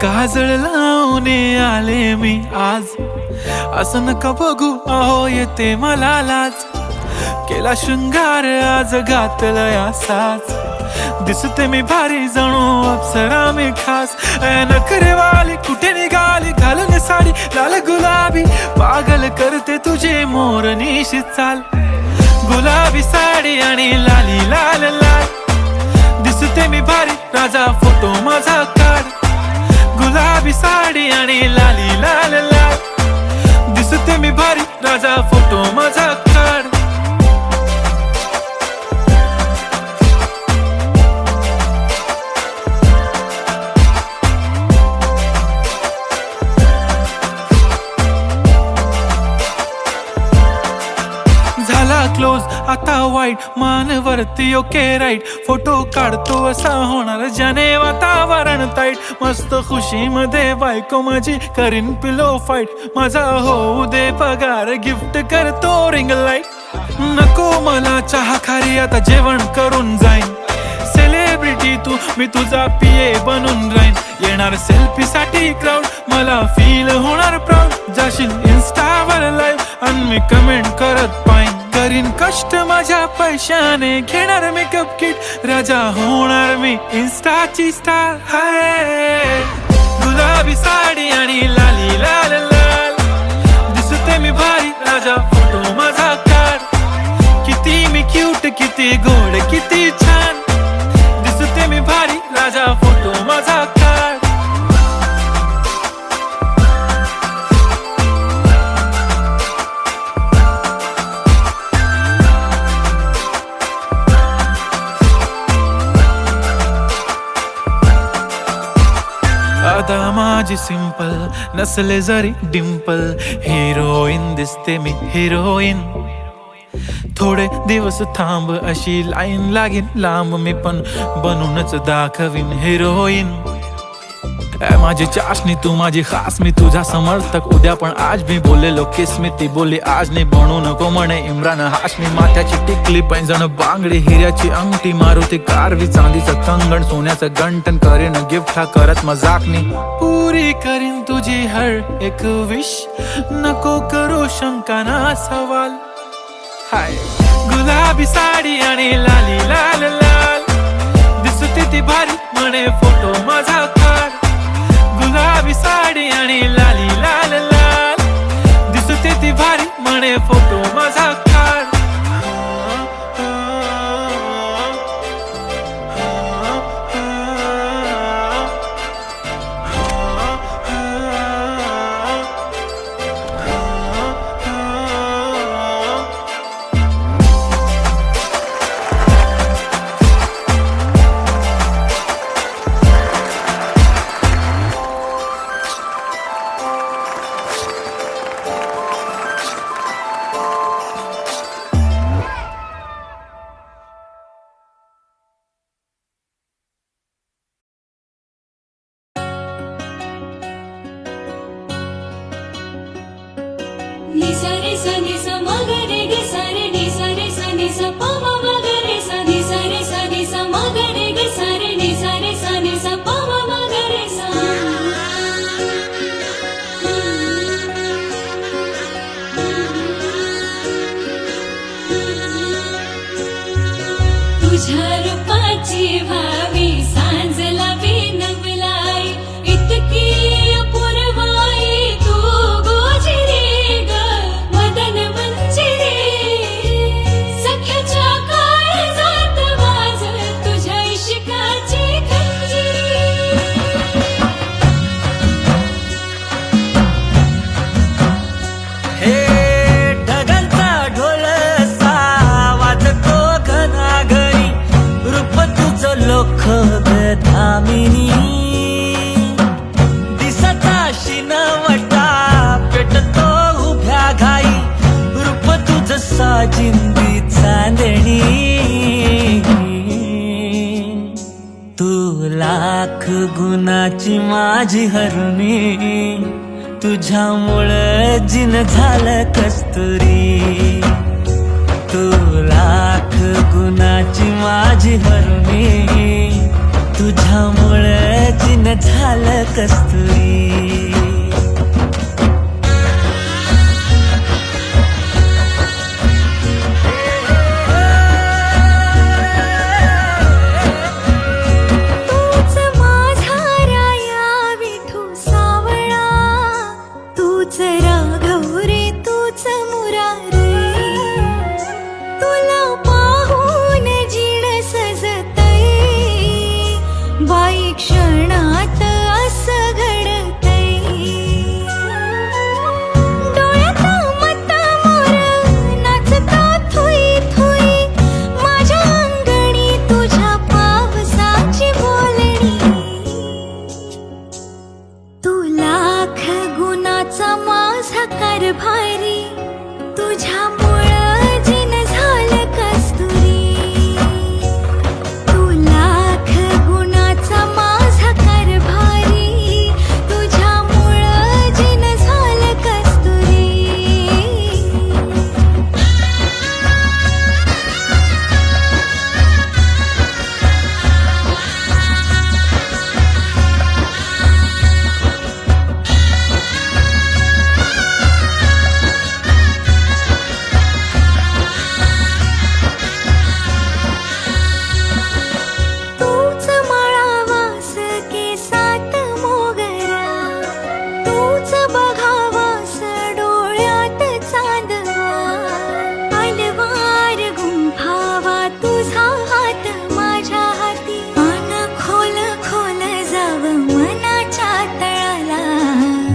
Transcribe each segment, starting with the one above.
काजळ लावून आले मी आज, असं नका बघू अहो येते मला लाज. केला शृंगार आज घातला साज, दिसते मी भारी जणू अप्सरा मी खास. नखरेवाली कुठे निघाली घालून साडी लाल गुलाबी, पागल करते तुझे मोरनीशी चाल. गुलाबी साडी आणि लाली लाल लाल, दिसते मी भारी राजा फोटो माझा काढ. गुलाबी साडी आणि लाली लाल लाल, दिसते मी भारी राजा फोटो माझा काढ. झाला क्लोज आता वाईट, मान वरती ओके राईट. फोटो काढतो असा होणार ज्याने वातावरण ताईट. मस्त खुशी मध्ये बायको माझी करीन पिलो फाईट. माझा होऊ दे पगार गिफ्ट करतो रिंग लाईट. नको मला चहा खारी आता जेवण करून जाईन. सेलिब्रिटी तू मी तुझा पिये बनून राहीन. येणार सेल्फी साठी क्राऊड मला फील होणार प्राऊड. जाशील इन्स्टावर लाईव्ह आणि मी कमेंट करत पाईन. करीन कष्ट माझ्या पैशाने घेणार मेकअप किट. राजा होणार मी इन्स्टाची स्टार. हाय गुलाबी साडी आणि लाली लाल लाल, दिसते मी भारी राजा फोटो माझा काढ. किती मी क्यूट किती गोड किती छान, दिसते मी भारी राजा फोटो माझा काढ. आता माझी सिंपल नसले जरी डिंपल, हिरोईन दिसते मी हिरोईन. थोडे दिवस थांब अशी लाईन लागेल लांब, मी पण बनूनच दाखवीन हिरोईन. माझी चाशनी तू माझी खास, मी तुझा समर्थक उद्या पण आज मी बोललेलो किस मी. ती बोलली आज नाही बनू नको म्हणे इम्रान हाशमी. माथ्याची टिकली पैंजण बांगडी हिऱ्याची अंगठी, मारुती कारवी चांदीचं कंगण सोन्याचं गंटन. करीन गिफ्ट हा करत मजाकनी, पुरी करीन तुझी हर एक विश. नको करू शंका ना सवाल. हाय गुलाबी साडी आणि लाली लाल लाल, दिसते ती भारी म्हणे फोटो माझा काढ. गुलाबी साडी आणि लाली लाल लाल, दिसते ती भारी म्हणे फोटो माझा काढ. नि सा रे सा नि सा म ग रे ग सा रे नि सा रे सा नि सा प म म ग रे सा नि सा रे सा नि सा म ग रे ग सा रे नि सा रे सा नि सा प म म ग रे सा. तुझ्या रूपाची भावी सांजला बिनवलाई, इतकी अपूर्वाई तू गोजिरी ग मदन मंजिरी. सख्याच्या काळजात वाज तुझ्या इश्काची खंजिरी. हे ढगांचा ढोल वाजतो घनाघरी, रूप तुझं लोख धामिनी. दिसता शिनवटा पेटतो उभ्या घाई, रूप तुझं साजिंदी चांदणी. तू लाख गुणाची माझी हरुणी, तुझ्यामुळं जिन झालं कस्तुरी. तू लाख गुणाची माझी हरुणी, तुझ्यामुळं जिन झालं कस्तुरी. तूच माझा राया विठू सावळा, तूच राघव रे तूच मुरारी. तुला पाहून जीण सजतय, बाई क्षणात असं घडतय. डोळ्यात मत मोर नाचता थुई थुई, माझ्या अंगणी तुझ्या पावसाची बोलणी. तू लाख गुणाचा माझा कारभारी, तुझ्यामुळं जिन झालं कस्तुरी. तू लाख गुणाचा माझा कारभारी, तुझ्यामुळं जिन झालं कस्तुरी. तूच मळावास केसात मोगरा, तूच बघावास डोळ्यात चांदवा. अलवार गुंफावा तुझा हात माझ्या हाती, मन खोल खोल जाव मनाच्या तळाला.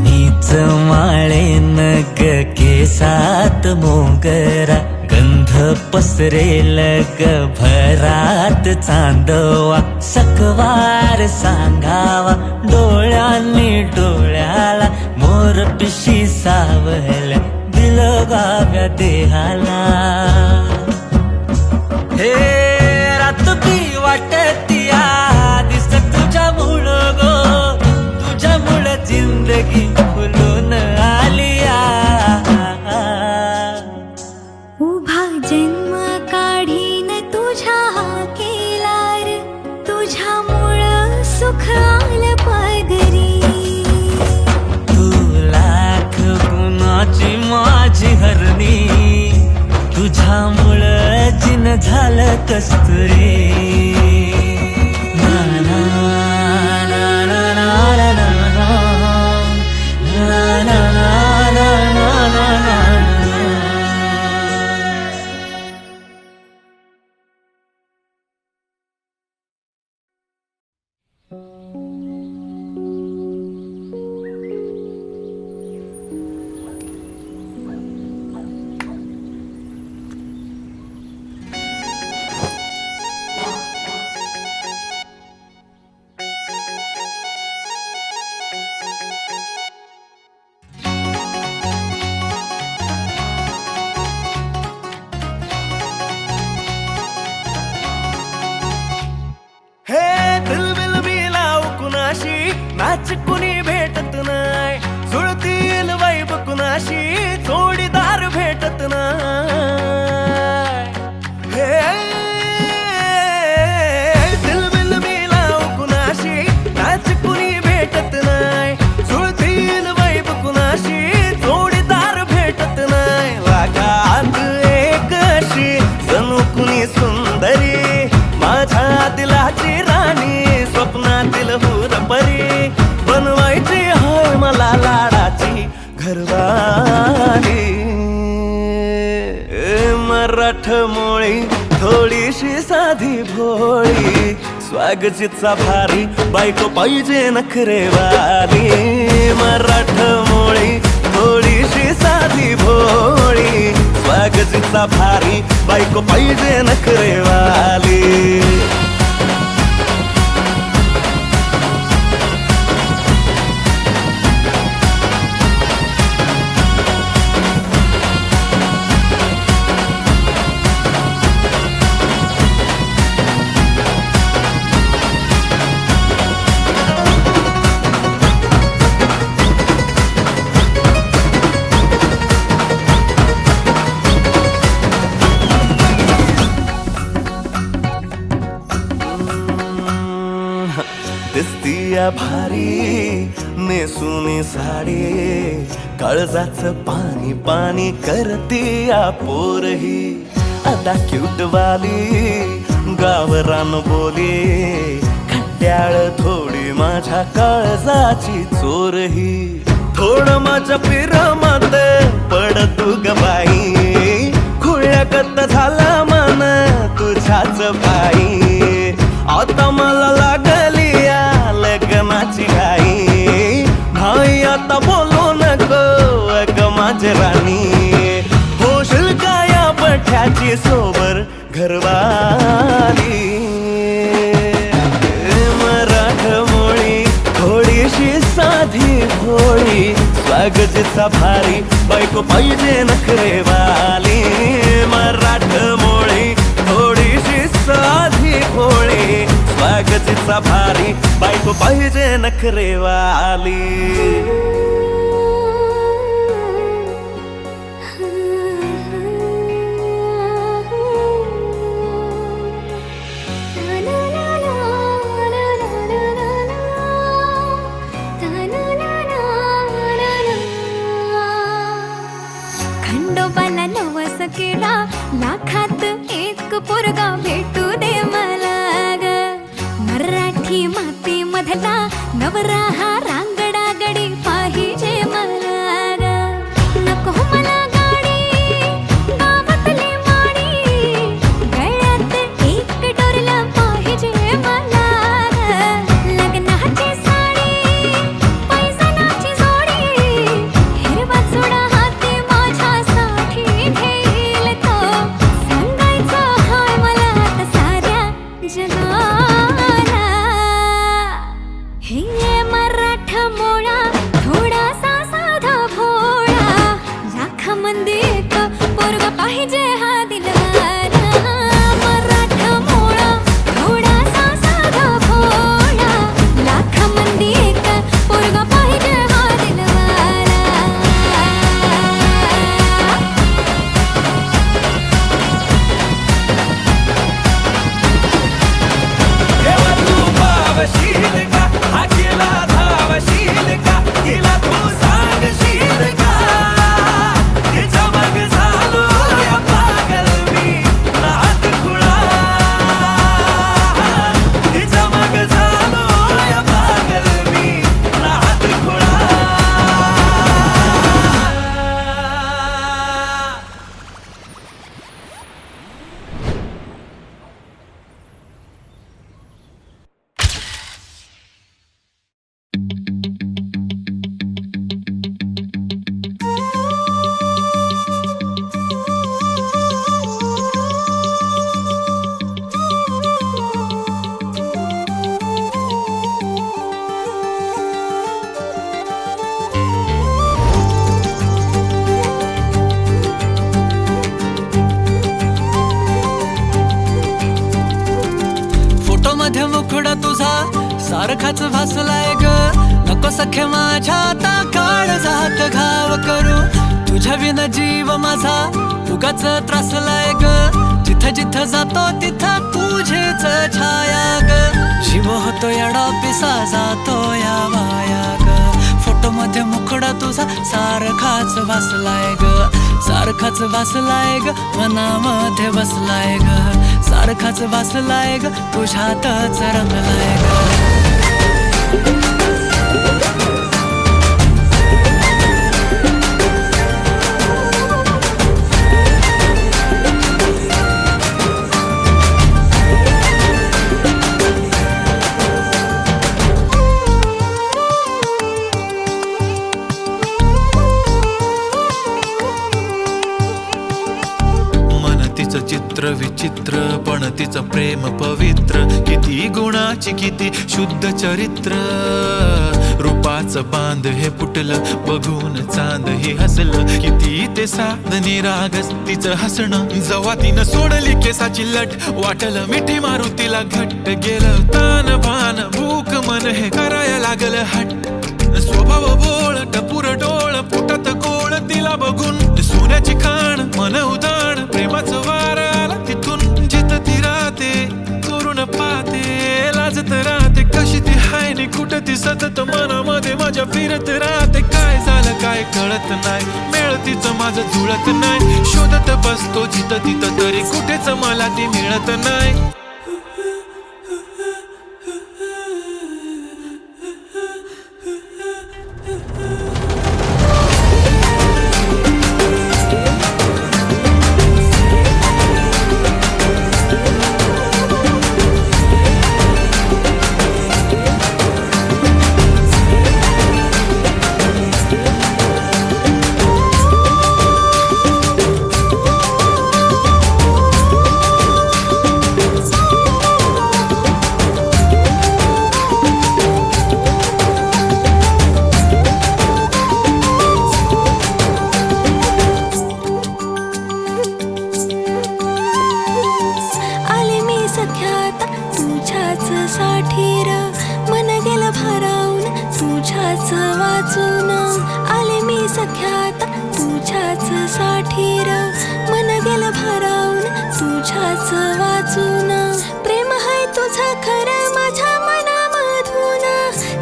नीच माळेन ग केसात मोगरा, गंध पसरेल ग भरात चांदवा. सकवार सांगावा डोळ्यांनी डोळ्याला, मोर पिशी सावल्या बिलगाव्या देहाला. हे रात बी वाटतिया दिस तुझ्यामुळं गो, तुझ्यामुळं जिंदगी फुलून आलिया. उभा जन्म काढीन तुझ्या केलार, तुझ्यामुळं सुख आलं पदरी. तू लाख गुणाची माझी हरणी, तुझ्यामुळं जिन झालं कस्तुरी. ना ना ना ना ना ना ना ना ना ना ना ना ना ना. हे दिलबिल मी लाव कुणाशी, मॅच कुणी भेटत नाय. जुळतील वाईब कुणाशी, जोडीदार भेटत नाय. हे दिलबिल मी लाव कुणाशी, मॅच कुणी भेटत नाय. जुळतील वाईब कुणाशी, जोडीदार भेटत नाय. वागात एक अशी जणू कुणी सुंदरी, माझ्या दिलाची राणी, स्वप्नातील हुरपरी. बनवायची होय मला लाडाची घरवाली. मराठमोळी थोडीशी साधी भोळी, स्वागतीचा भारी बायको पाहिजे नखरेवाली. मराठमोळी थोडीशी साधी भोळी, स्वागतीचा भारी बायको पाहिजे नखरेवाली. दिसतीया भारी नेसुनी साडी काळजाच पाणी पाणी करतीया पोरही आता क्यूट वाली गावरान बोली खट्याळ थोडी माझ्या काळजाची चोरही थोडं माझ्या पिरमत पड तू ग बाई खुळ्याकत झाला मन तुझ्याच पायी आता मला लागली या लग्नाची घाई भाई आता बोलू नको अग माझी राणी होशील का या पठ्याची सोबर घरवाली मराठमोळी थोडीशी साधी भोळी स्वागतीचा भारी बायको पाहिजे नखरेवाली मराठमोळी थोडीशी साधी भोळी स्वागतीचा भारी बायको पाहिजे नखरेवाली खंडोबाला नवस केला लाखात एक पोरगा भेटू दे मला ग मराठी माती मधला नवरा हा रांगडा गडी पाहिजे मला ग नको मला गाडी गावातली माडी गळ्यात एक डोरला पाहिजे मला ग लग्नाची साडी पैजणाची जोडी हिरवा चुडा हाती माझ्यासाठी घेईल तो सांगायचा हाय मला आता साऱ्या जगाला हे मराठमोळा थोडासा साधा भोळा लाखामध्ये एक पोरगा पाहिजे हा दिलवाला मराठमोळा थोडासा साधा भोळा लाखामध्ये एक पोरगा पाहिजे हा दिलवाला तेव्हा तू पावशील का हा केला धावशील का तिला तू सांगशील का तिच्या मग झालो या पागल मी नाद खुळा तिच्या मग झालो या पागल मी नाद खुळा फोटो मध्ये मुखडा तुझा सारखाच भासलाय ग नको सखे माझ्या आता काळ जात घाव करू तुझ्या विना जीव माझा उगाच त्रासलाय ग जिथं जिथं जातो तिथं तुझेच छाया ग जीव होतो येडा पिसा जातो या वाया ग फोटो मध्ये मुखडा तुझा सारखाच भासलाय ग सारखाच भासलाय ग मनामध्ये बसलाय ग सारखाच भासलाय ग तुझ्यातच रंगलाय ग चित्र विचित्र पण तिचं प्रेम पवित्र किती गुणाची किती शुद्ध चरित्र रूपाचं बांध हे फुटलं बघून चांद हे हसलं किती ते साध निरागस तिचं हसणं जवा तिनं सोडली केसाची लट वाटलं मिठी मारू तिला घट्ट गेलं तान भान भूक मन हे करायला लागलं हट स्वभाव बोळ टपुर डोळ फुटत गोळ तिला बघून सोन्याची खाण मन उदाण प्रेमाचं वार आला तिथून जिथं ती राहते करून पाहते लाजत राहते कशी ती हाय आठवणी कुठं ती सतत मनामध्ये माझ्या फिरत राहते. काय झालं काय कळत नाही, मेळ तिचं माझं जुळत नाही. शोधत बसतो जिथं तिथं तरी कुठेच मला ती मिळत नाही. आले मी सख्यात तुझ्याच साठीर, मन गेलं भारावून तुझ्याच वाचून. आले मी सख्यात तुझ्याच साठीर, मन गेलं भारावून तुझ्याच वाचून. प्रेम हाय तुझं खरं माझ्या मनामधून,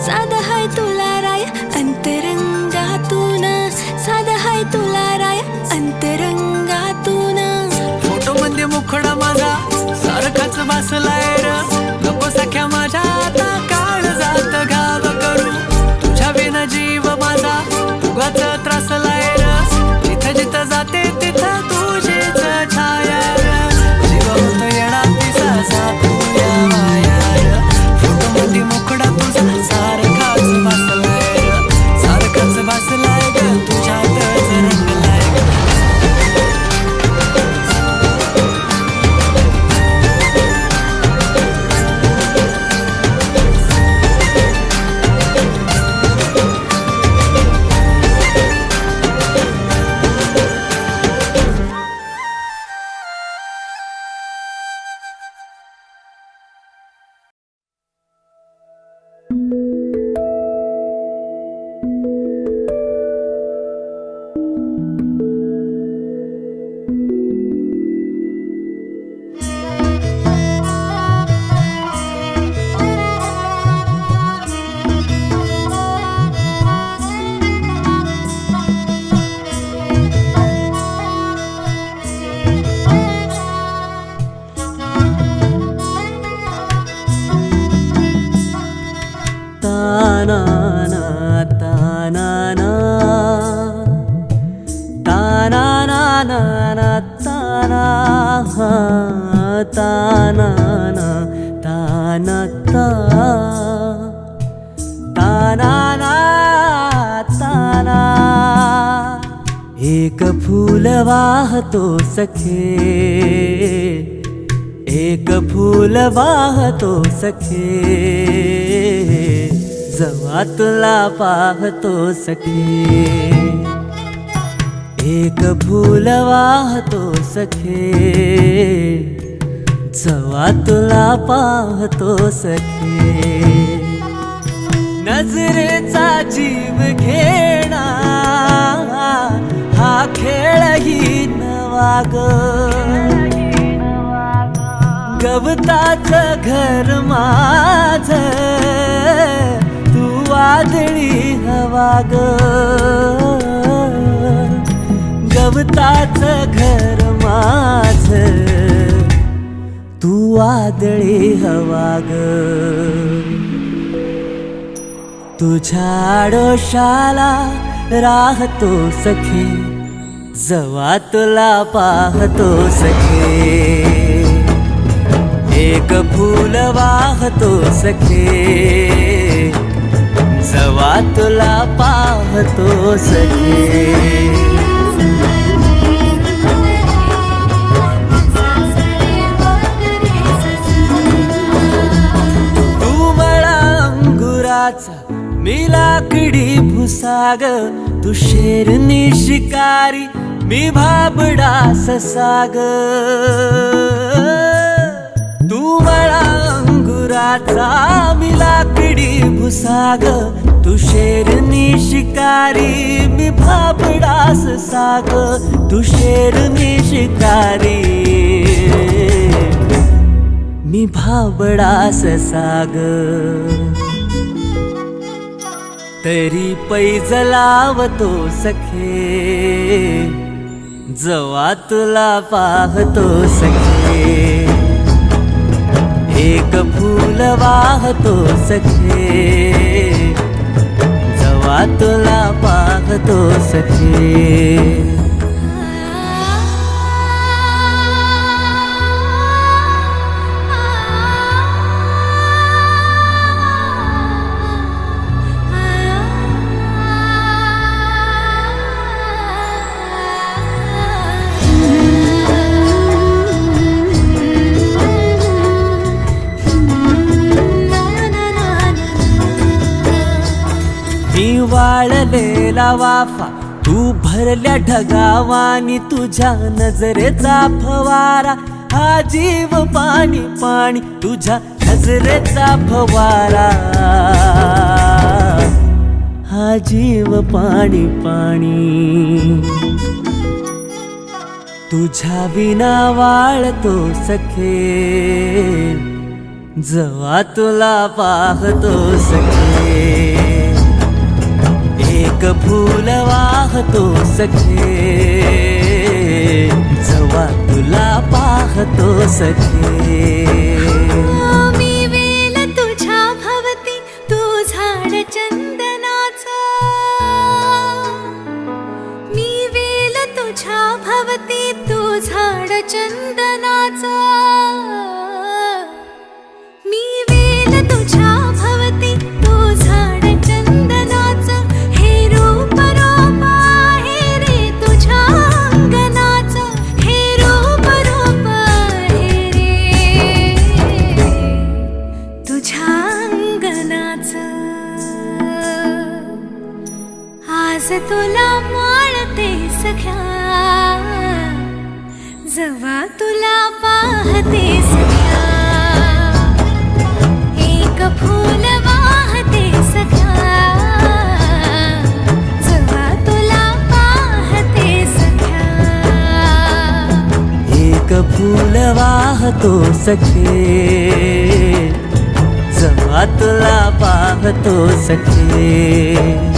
साधं हाय तुला राय अंतरंगातून, साधं हाय तुला राय अंतरंगातून. फोटो मध्ये मुखडा माझा सारखाच बसलाय र, नको सख्या माझ्या आता काळ जात घाव करू. तुझ्या बिना जीव माझा उगाच त्रासलाय र, जिथं जिथं जाते तिथं तुझीच छाया र. जीव होत येणार तिचा साथूया माया र. फोटो मध्ये मुखडा तुझा सारखाच बसलाय र, सारखाच बसलाय ग तुझ्यातच रंगलाय ग. एक फूल वाहतो सखे, एक फूल वाहतो सखे, जवा तुला पाहतो सखे. एक फूल वाहतो सखे, जवा तुला पाहतो सखे. नजरेचा जीव घेणा हा खेळही नवा ग. गवताचं घर माझ तू वादळी हवा ग. गवताचं घर माझ तू वादळी हवा ग. तुझ्या आडोशाला राहतो सखे, जवा तुला पाहतो सखे. एक फूल वाहतो सखे, जवा तुला पाहतो सखे. तू मला अंगुराचा मी लाकडी भुसाग, तू शेरनी शिकारी मी भाबडा ससाग. तू मला अंगुराचा मी लाकडी भुसाग, तू शेरनी शिकारी मी भाबडा ससाग. तू शेरनी शिकारी मी भाबडा ससाग. तरी पैज लावतो सखे जवा तुला पाहतो सखे एक फूल वाहतो सखे जवा तुला पाहतो सखे मी वाळलेला वाफा तू भरल्या ढगावानी तुझ्या नजरेचा फवारा हा जीव पाणी पाणी तुझ्या नजरेचा फवारा हा जीव पाणी पाणी तुझ्या विना वाळतो सखे जवा तुला पाहतो सखे एक फूल वाहतो सखे जवा तुला पाहतो सखे मी वेल तुझ्या भवती तू झाड चंदनाचा मी वेल तुझ्या भवती तू झाड चंदनाचा मी वेल तुझ्या भवती तू झाड चंदनाचा हे रूप रूप आहे रे तुझ्या अंगणाचं हे रूप रूप आहे रे तुझ्या अंगणाचं आज तुला माळते सख्या जवा तुला पाहते सख्या एक फूल वाहते सख्या जवा तुला पाहते सख्या एक फूल वाहतो सखे जवा तुला पाहतो सखे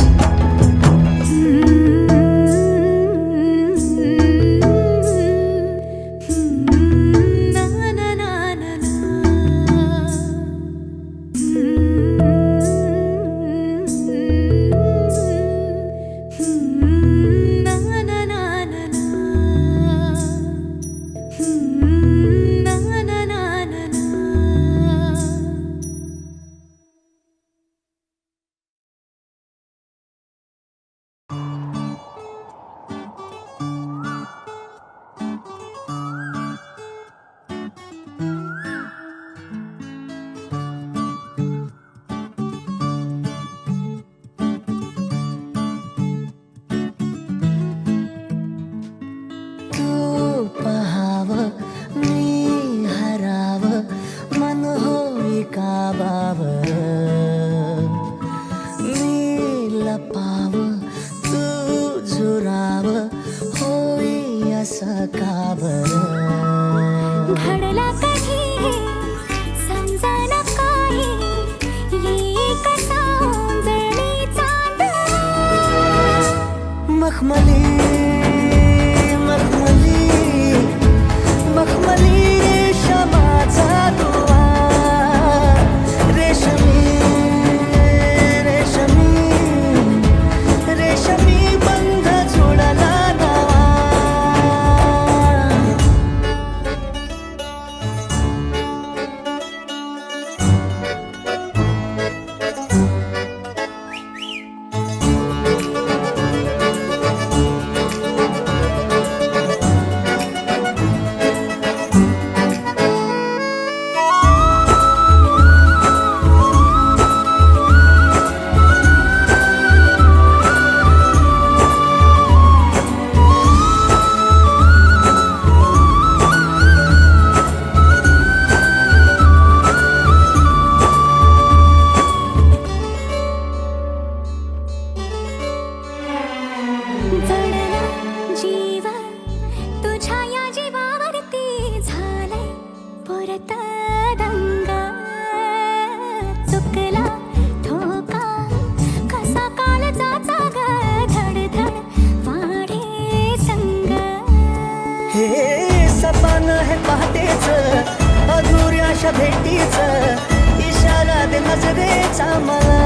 मला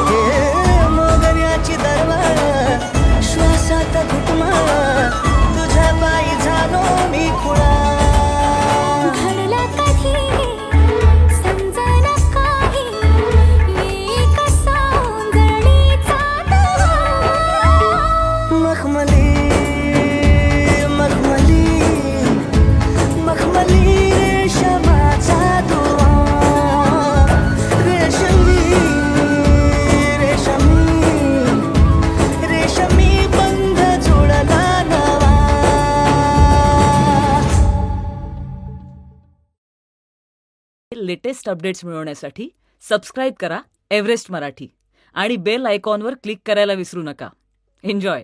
हे मोगऱ्याची दरवाळ श्वासात घुटमाळ तुझ्या पायी झालो मी खुळा घडला कधी समजना काही मी कसा उंजळीचा तवा मखमली मखमली मखमली रेशमाचा दुवा रेशमी रेशमी रेशमी बंध जुळला नवा लेटेस्ट अपडेट्स मिळवण्यासाठी सबस्क्राईब करा एव्हरेस्ट मराठी आणि बेल आयकॉनवर क्लिक करायला विसरू नका. एन्जॉय.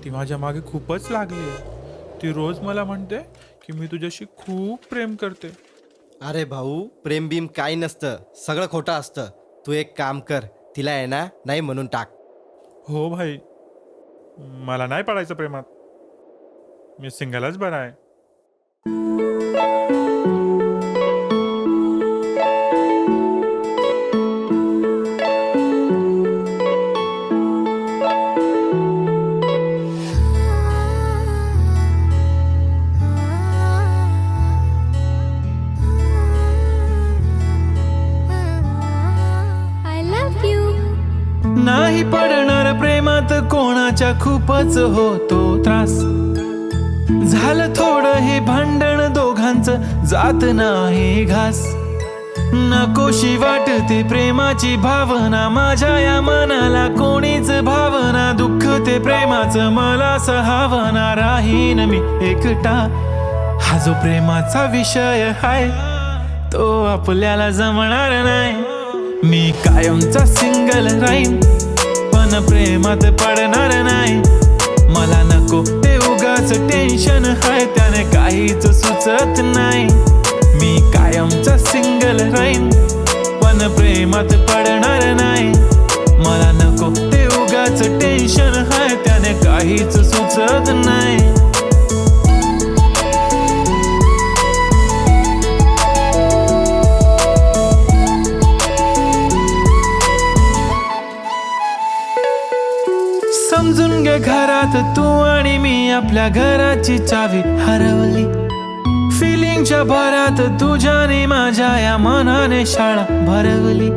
ती माझ्या मागे खूपच लागली. ती रोज मला म्हणते की मी तुझ्याशी खूप प्रेम करते. अरे भाऊ, प्रेम बीम काही नसतं, सगळं खोटं असतं. तू एक काम कर, तिला आहे ना नाही म्हणून टाक. हो भाई, मला नाही पडायचं प्रेमात. मी सिंगलच बरा आहे. I love you. नाही पडणार प्रेमात कोणाच्या खूपच होतो त्रास. झालं थोडं हे भांडण दोघांचं जात नाही घास. नकोशी वाटते प्रेमाची भावना माझ्या या मनाला कोणीच भावना. दुःख ते प्रेमाचं मला सहावना. राहीन मी एकटा. हा जो प्रेमाचा विषय आहे तो आपल्याला जमणार नाही. मी कायमचा सिंगल राहीन पण प्रेमात पडणार नाही. मला नको ते उगाच टेन्शन आहे त्याने काहीच सुचत नाही. मी कायमचा सिंगल राहीन पण प्रेमात पडणार नाही. मला नको ते उगाच टेन्शन आहे त्याने काहीच सुचत नाही. समजून घे घरात तू आणि मी आपल्या घराची चावी हरवली. फिलिंगच्या भरात तुझ्याने माझ्या या मनाने शाळा भरवली.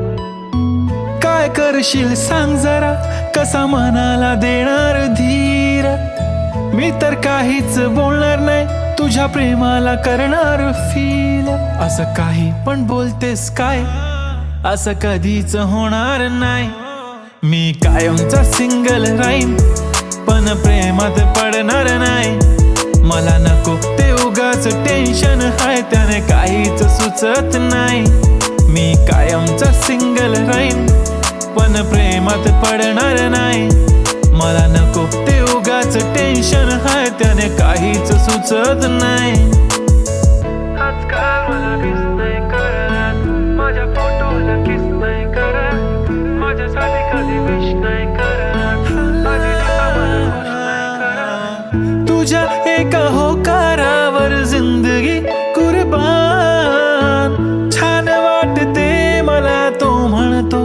काय करशील सांग जरा, कसा मनाला देणार धीर. मी तर काहीच बोलणार नाही, तुझ्या प्रेमाला करणार फील. असं काही पण बोलतेस काय, असं कधीच होणार नाही. मी कायमचा सिंगल राहीन पण प्रेमात पडणार नाही. मला नको ते उगाच टेन्शन आहे त्याने काहीच सुचत नाही. मी कायमचा सिंगल राहीन पण प्रेमात पडणार नाही. मला नको ते उगाच टेन्शन आहे त्याने काहीच सुचत नाही. आजकाल मला मिस नाही करत, माझ्या फोटोला किस नाही करत, माझ्यासाठी कधी विश नाही करत, तुझ्या एका होकारावर जिंदगी कुर्बान. छान वाटते मला तो म्हणतो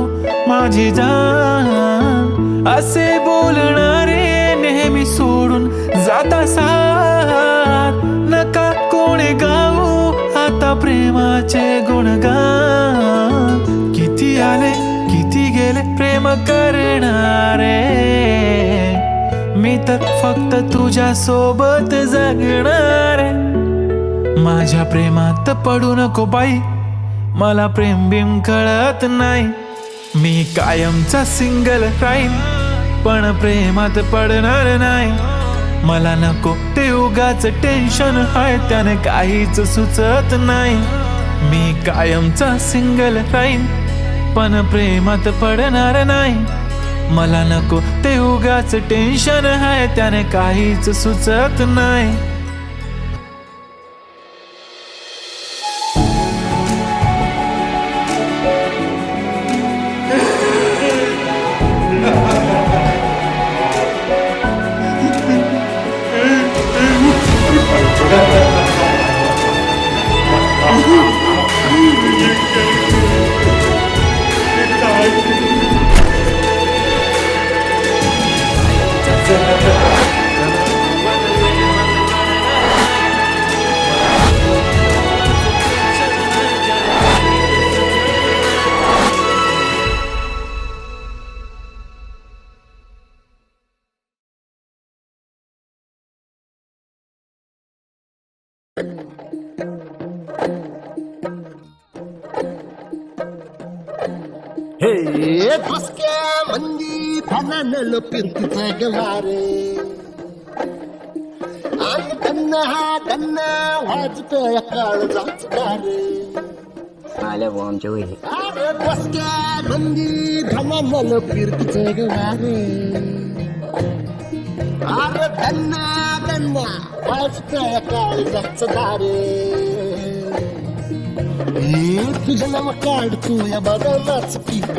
माझी जान. असे बोलणारे नेहमी सोडून जाता साथ. नका कोणी गाऊ आता प्रेमाचे गुणगान. किती आले किती गेले प्रेम करणारे, मी तर फक्त तुझ्या सोबत जगणार. माझ्या प्रेमात पडू नको बाई, मला प्रेम बिम कळत नाही. मी कायमचा सिंगल राहीन पण प्रेमात पडणार नाही. मला नको ते उगाच टेन्शन आहे त्याने काहीच सुचत नाही. मी कायमचा सिंगल राहीन पण प्रेमात पडणार नाही. मला नको ते उगाच टेन्शन आहे त्याने काहीच सुचत नाही. हे बसक्या मंदी फनानल पिरतीचं गवारे आणि त्यांना वाजतोय काळ जाच आल्या भाऊ आमच्या वहिनी अरे बसक्या मंदी फनानल पिरतीचं गवारे अरे त्यांना वाजतोय काळ जाच तुझं नाव काढतो या बदलाच पीक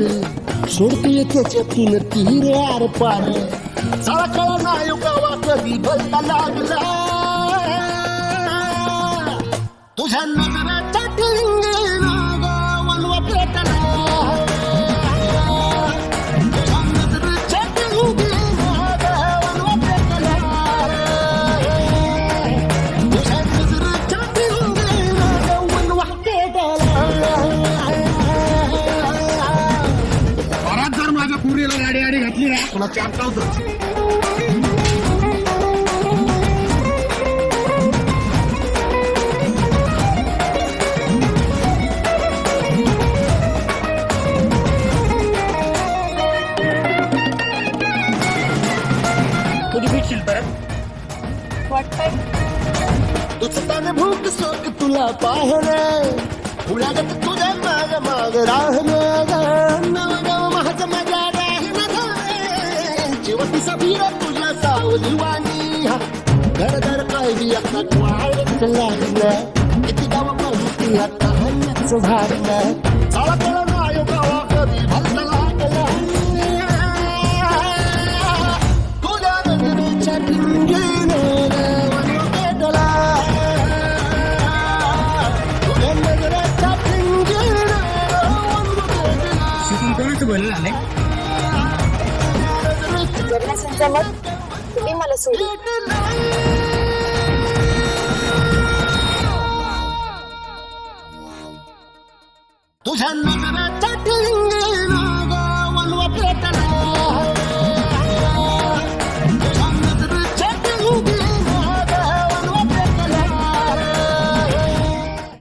सोडतोय त्याच्यातून तीर आर पार साळा कळा नाही गावा कधी भरता लागला तुझ्या नगराच्या टिंगेला वनवा पेटला तुझ्या नगराच्या टिंगेला वनवा पेटला तुझ्या नगराच्या टिंगेला वनवा परत जर माझ्या पुरीला गाडी गाडी घातली ना तुला चालता कधी भेटशील परत तुझं भूक सोक तुला पाहणं उलागत तुझ्या माग राहणं नवगाव माझं मजा राहणं जेवती सभीर तुझ्या सावली वाणी घर पाहिली आता वाळच लागलं किती गाव माहिती आता हन्नाचं झाडलं चाळा कळा नायो गावा कधी भरला लागला तुझ्या नगरीच्या टिंगीनं पेटला तुझ्या नगराच्या टिंगीनं कोणाचं बोलणं झालंय तुम्ही मला सोडून तुझ्या नगराच्या टिंगीनं